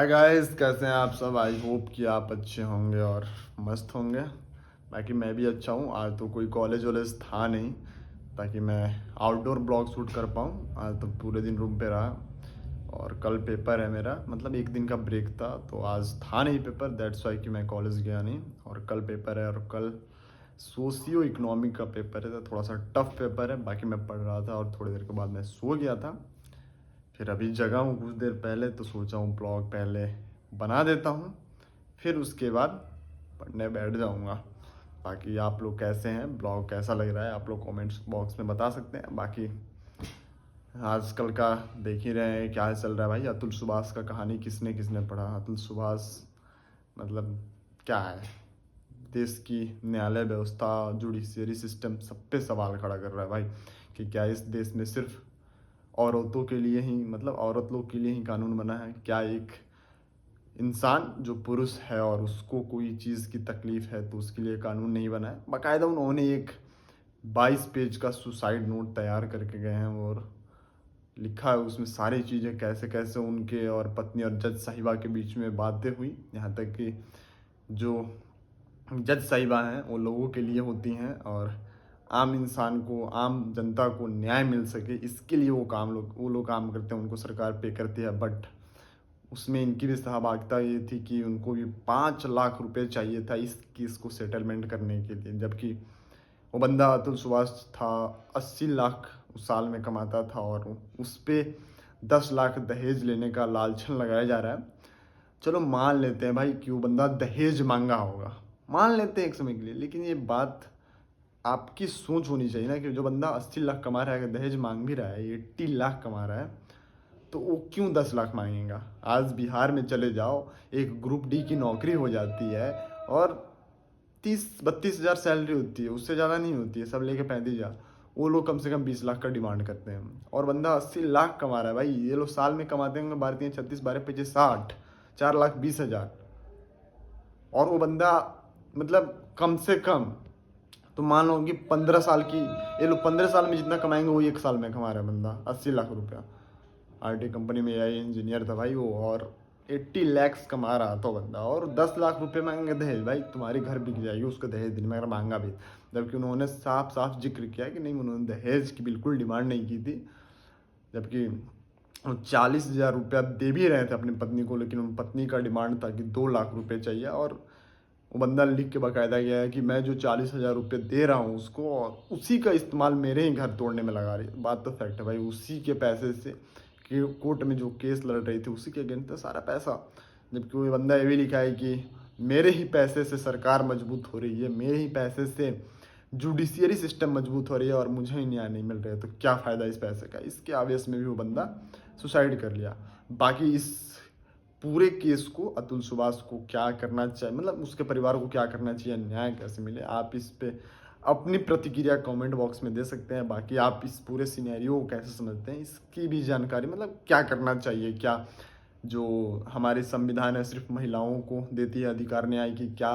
Hi guys, कैसे हैं आप सब। आई होप कि आप अच्छे होंगे और मस्त होंगे। बाकी मैं भी अच्छा हूँ। आज तो कोई कॉलेज वॉलेज था नहीं ताकि मैं आउटडोर ब्लॉग शूट कर पाऊँ। आज तो पूरे दिन रूम पे रहा और कल पेपर है मेरा, मतलब एक दिन का ब्रेक था तो आज था नहीं पेपर, दैट्स वाई कि मैं कॉलेज गया नहीं। और कल पेपर है और कल सोशियो इकोनॉमिक का पेपर है, तो थोड़ा सा टफ पेपर है। बाकी मैं पढ़ रहा था और थोड़ी देर के बाद मैं सो गया था। फिर अभी जगा हूँ कुछ देर पहले, तो सोचा हूँ ब्लॉग पहले बना देता हूँ, फिर उसके बाद पढ़ने बैठ जाऊँगा। बाकी आप लोग कैसे हैं, ब्लॉग कैसा लग रहा है, आप लोग कमेंट्स बॉक्स में बता सकते हैं। बाकी आजकल का देख ही रहे हैं क्या चल रहा है भाई। अतुल सुभाष का कहानी किसने किसने पढ़ा। अतुल सुभाष मतलब क्या है, देश की न्यायालय व्यवस्था, जुडिशियरी सिस्टम, सब पे सवाल खड़ा कर रहा है भाई कि क्या इस देश में सिर्फ औरतों के लिए ही, मतलब औरत लोग के लिए ही कानून बना है। क्या एक इंसान जो पुरुष है और उसको कोई चीज़ की तकलीफ है तो उसके लिए कानून नहीं बना है। बाकायदा उन्होंने एक 22 पेज का सुसाइड नोट तैयार करके गए हैं और लिखा है उसमें सारी चीज़ें, कैसे कैसे उनके और पत्नी और जज साहिबा के बीच में बातें हुई। यहाँ तक कि जो जज साहिबा हैं वो लोगों के लिए होती हैं और आम इंसान को, आम जनता को न्याय मिल सके, इसके लिए वो लोग काम करते हैं, उनको सरकार पे करती है। बट उसमें इनकी भी सहभागिता ये थी कि उनको भी 5 लाख रुपए चाहिए था इस केस को सेटलमेंट करने के लिए। जबकि वो बंदा अतुल सुभाष था, 80 लाख उस साल में कमाता था और उस पर 10 लाख दहेज लेने का लालछन लगाया जा रहा है। चलो मान लेते हैं भाई कि वो बंदा दहेज मांगा होगा, मान लेते हैं एक समय के लिए। लेकिन ये बात आपकी सोच होनी चाहिए ना कि जो बंदा 80 लाख कमा रहा है, अगर दहेज मांग भी रहा है, 80 लाख कमा रहा है, तो वो क्यों 10 लाख मांगेगा। आज बिहार में चले जाओ, एक ग्रुप डी की नौकरी हो जाती है और 30-32 हज़ार सैलरी होती है, उससे ज़्यादा नहीं होती है, सब लेके 35 हज़ार। वो लोग कम से कम 20 लाख का डिमांड करते हैं और बंदा 80 लाख कमा रहा है भाई। ये लोग साल में कमाते होंगे भारतीय 36, 12 पीछे 60, 4,20,000। और वो बंदा मतलब कम से कम तो मान लो कि 15 साल की, ये लोग 15 साल में जितना कमाएंगे वो एक साल में कमा रहा है बंदा 80 लाख रुपया। आईटी कंपनी में एआई इंजीनियर था भाई वो, और 80 लैक्स कमा रहा था बंदा, और 10 लाख रुपए मांगेंगे दहेज। भाई तुम्हारी घर बिक जाएगी उसको दहेज देने में अगर मांगा भी। जबकि उन्होंने साफ साफ जिक्र किया कि नहीं, उन्होंने दहेज की बिल्कुल डिमांड नहीं की थी। जबकि 40 हज़ार रुपया दे भी रहे थे अपनी पत्नी को, लेकिन उन पत्नी का डिमांड था कि 2 लाख रुपए चाहिए। और वो बंदा लिख के बाकायदा गया है कि मैं जो 40 हज़ार रुपये दे रहा हूँ उसको, और उसी का इस्तेमाल मेरे ही घर तोड़ने में लगा रही है। बात तो फैक्ट है भाई, उसी के पैसे से कि कोर्ट में जो केस लड़ रही थी उसी के अगेंस्ट था सारा पैसा। जबकि वो बंदा ये भी लिखा है कि मेरे ही पैसे से सरकार मजबूत हो रही है, मेरे ही पैसे से जुडिशियरी सिस्टम मजबूत हो रही है और मुझे ही न्याय नहीं मिल रहा है, तो क्या फ़ायदा इस पैसे का। इसके आवेश में भी वो बंदा सुसाइड कर लिया। बाकी इस पूरे केस को अतुल सुभाष को क्या करना चाहिए, मतलब उसके परिवार को क्या करना चाहिए, न्याय कैसे मिले, आप इस पे अपनी प्रतिक्रिया कमेंट बॉक्स में दे सकते हैं। बाकी आप इस पूरे सिनेरियो को कैसे समझते हैं, इसकी भी जानकारी, मतलब क्या करना चाहिए। क्या जो हमारे संविधान है सिर्फ महिलाओं को देती है अधिकार न्याय की, क्या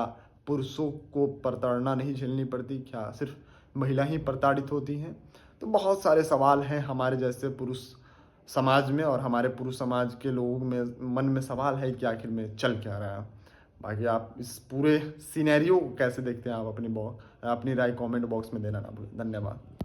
पुरुषों को प्रताड़ना नहीं झेलनी पड़ती, क्या सिर्फ महिला ही प्रताड़ित होती हैं। तो बहुत सारे सवाल हैं हमारे जैसे पुरुष समाज में, और हमारे पुरुष समाज के लोगों में मन में सवाल है कि आखिर में चल क्या रहा है। बाकी आप इस पूरे सिनेरियो को कैसे देखते हैं, आप अपनी राय कमेंट बॉक्स में देना ना भूलें। धन्यवाद।